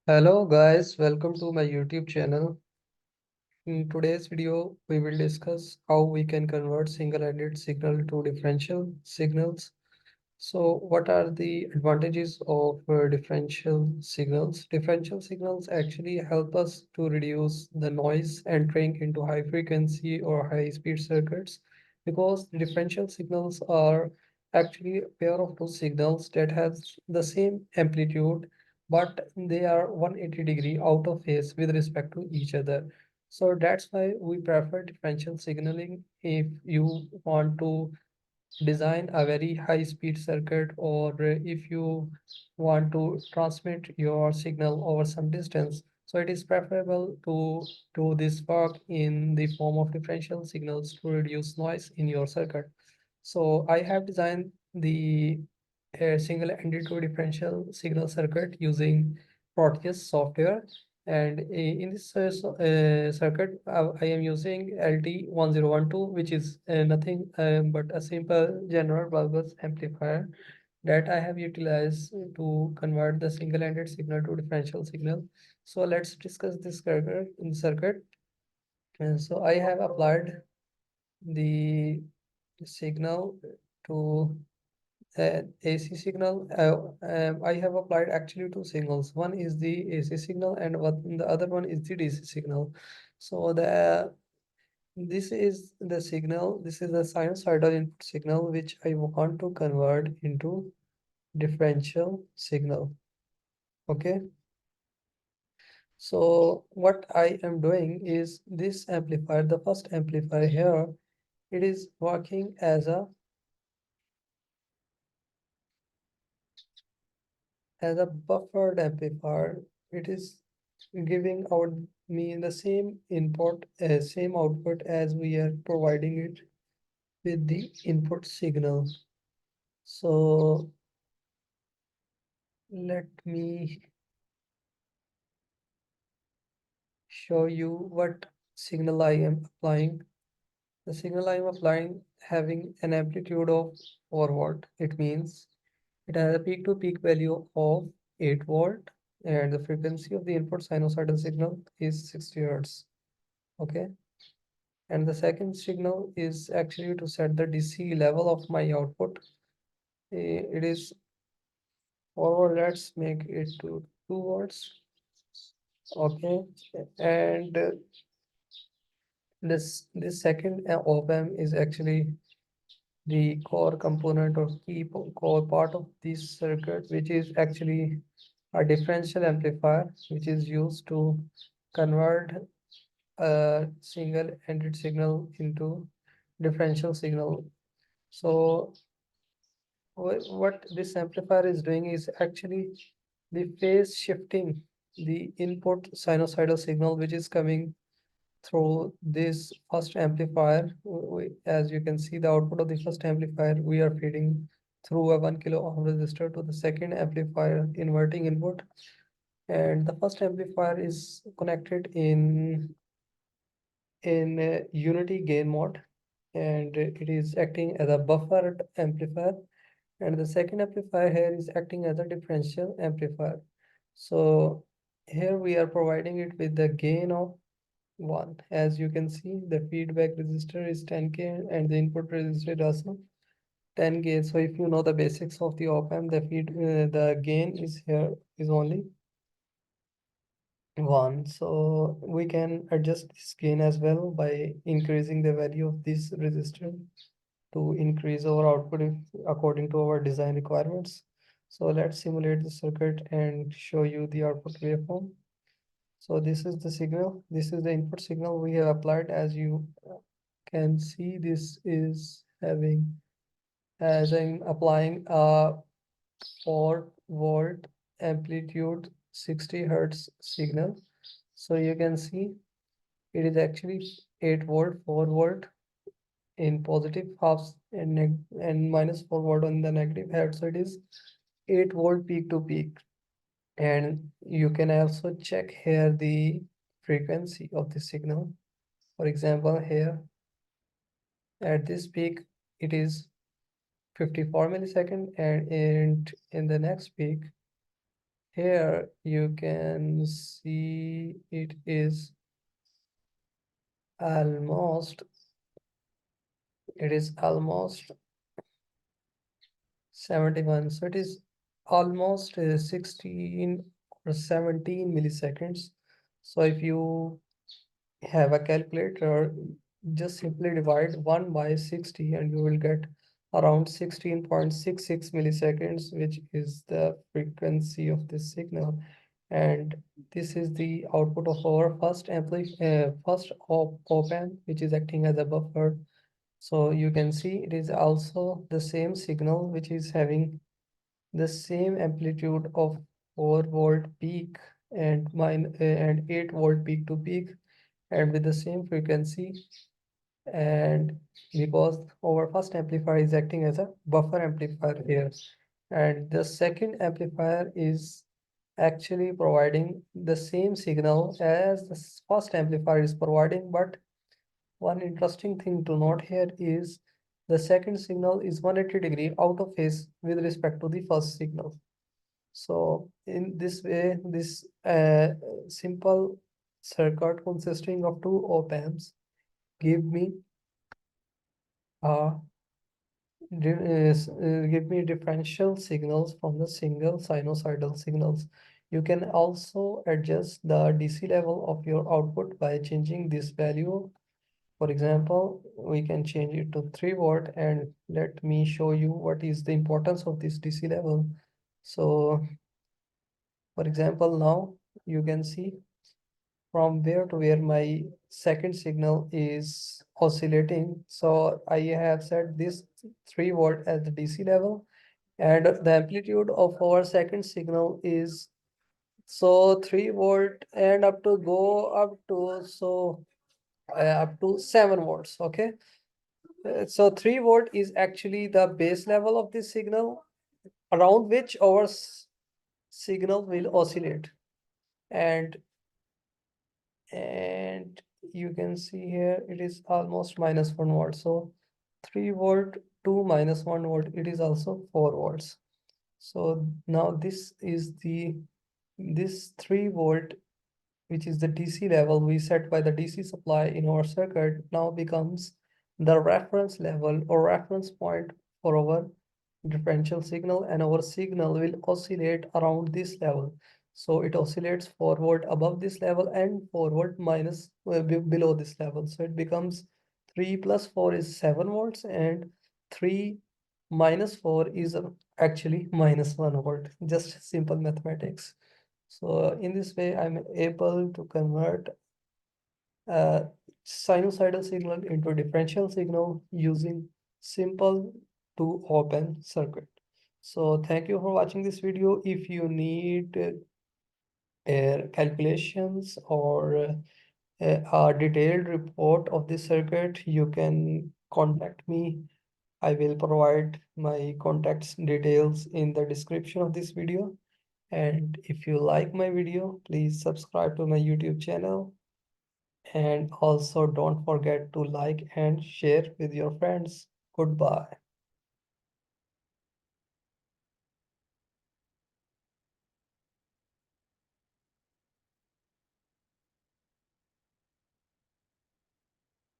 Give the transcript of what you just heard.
Hello guys, welcome to my YouTube channel. In today's video, we will discuss how we can convert single-ended signal to differential signals. So what are the advantages of differential signals? Differential signals actually help us to reduce the noise entering into high frequency or high speed circuits because differential signals are actually a pair of two signals that has the same amplitude, but they are 180-degree out of phase with respect to each other. So that's why we prefer differential signaling if you want to design a very high speed circuit, or if you want to transmit your signal over some distance. So it is preferable to do this work in the form of differential signals to reduce noise in your circuit. So I have designed the single-ended to differential signal circuit using Proteus software. And in this circuit, I am using LT1012, which is nothing but a simple general purpose amplifier that I have utilized to convert the single-ended signal to differential signal. So let's discuss this circuit in the circuit. And so I have applied the signal to AC signal. I have applied actually two signals. One is the AC signal, and the other one is the DC signal. So this is the signal. This is the sinusoidal input signal which I want to convert into differential signal. Okay. So what I am doing is this amplifier, the first amplifier here, it is working as a buffered amplifier. It is giving out me the same input as same output as we are providing it with the input signal. So let me show you what signal I am applying. The signal I am applying having an amplitude of 4 volt. It means it has a peak to peak value of 8 volt, and the frequency of the input sinusoidal signal is 60 hertz. Okay. And the second signal is actually to set the DC level of my output. It is forward. Let's make it to 2 volts. Okay. And this second op-amp is actually the core component or core part of this circuit, which is actually a differential amplifier, which is used to convert a single-ended signal into differential signal. So what this amplifier is doing is actually the phase shifting the input sinusoidal signal which is coming through this first amplifier. As you can see, the output of the first amplifier, we are feeding through a 1 kilo ohm resistor to the second amplifier inverting input. And the first amplifier is connected in unity gain mode, and it is acting as a buffered amplifier. And the second amplifier here is acting as a differential amplifier. So here we are providing it with the gain of 1. As you can see, the feedback resistor is 10K and the input resistor is also 10K. So if you know the basics of the op-amp, the gain is here is only 1. So we can adjust this gain as well by increasing the value of this resistor to increase our output according to our design requirements. So let's simulate the circuit and show you the output waveform. So this is the signal. This is the input signal we have applied. As you can see, this is having, as I'm applying a 4 volt amplitude 60 hertz signal. So you can see it is actually 8 volt, 4 volt in positive halves and minus 4 volt on the negative half. So it is 8 volt peak to peak. And you can also check here the frequency of the signal. For example, here at this peak, it is 54 millisecond, and in the next peak, here you can see it is almost it is almost 71. So it is almost 16 or 17 milliseconds. So if you have a calculator, just simply divide 1 by 60 and you will get around 16.66 milliseconds, which is the frequency of this signal. And this is the output of our first op-amp, which is acting as a buffer. So you can see it is also the same signal which is having the same amplitude of 4-volt peak and 8-volt peak to peak, and with the same frequency. And because our first amplifier is acting as a buffer amplifier here, and the second amplifier is actually providing the same signal as the first amplifier is providing. But one interesting thing to note here is the second signal is 180-degree out of phase with respect to the first signal. So in this way, this simple circuit consisting of two op-amps give me uh, give me differential signals from the single sinusoidal signals. You can also adjust the DC level of your output by changing this value. For example, we can change it to 3 watt, and let me show you what is the importance of this DC level. So for example, now you can see from where to where my second signal is oscillating. So I have set this 3 watt as the DC level, and the amplitude of our second signal is so 3 volt and up to go up to up to 7 volts. Okay. So 3 volt is actually the base level of this signal around which our signal will oscillate. And you can see here it is almost -1 volt. So 3 volt to -1 volt, it is also 4 volts. So now this 3 volt, which is the DC level we set by the DC supply in our circuit, now becomes the reference level or reference point for our differential signal, and our signal will oscillate around this level. So it oscillates 4 volt above this level and 4 volt minus below this level. So it becomes 3 plus 4 is 7 volts, and 3 minus 4 is actually -1 volt. Just simple mathematics. So in this way, I'm able to convert a sinusoidal signal into a differential signal using simple two open circuit. So thank you for watching this video. If you need calculations or a detailed report of this circuit, you can contact me. I will provide my contacts details in the description of this video. And if you like my video, please subscribe to my YouTube channel. And also don't forget to like and share with your friends. Goodbye.